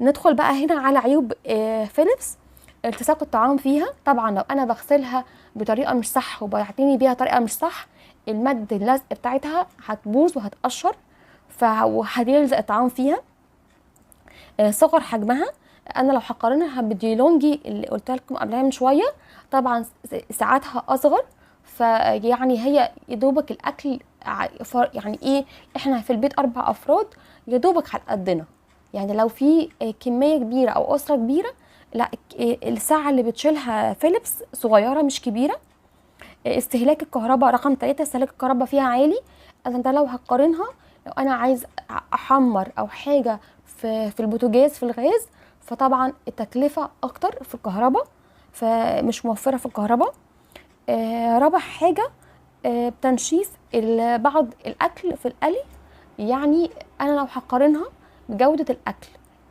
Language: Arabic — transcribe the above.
ندخل بقى هنا على عيوب فيليبس. التصاق الطعام فيها، طبعا لو انا بغسلها بطريقه مش صح وبعتني بيها طريقه مش صح، المادة اللزق بتاعتها هتبوظ وهتقشر وهيلزق الطعام فيها. صغر حجمها، انا لو هقارنها بالديلونجي اللي قلت لكم قبلها من شويه، طبعا ساعاتها اصغر، فيعني هي يدوبك الاكل يعني ايه، احنا في البيت 4 افراد يدوبك على قدنا. يعني لو في كميه كبيره او اسره كبيره، لا الساعه اللي بتشيلها فيليبس صغيره مش كبيره. استهلاك الكهرباء رقم 3، استهلاك الكهرباء فيها عالي. انا ده لو هقارنها، لو انا عايز احمر او حاجه في البوتاجاز في الغاز، فطبعا التكلفه اكتر في الكهرباء، فمش موفره في الكهرباء. رابع حاجه بتنشيف بعض الاكل في القلي. يعني انا لو هقارنها بجوده الاكل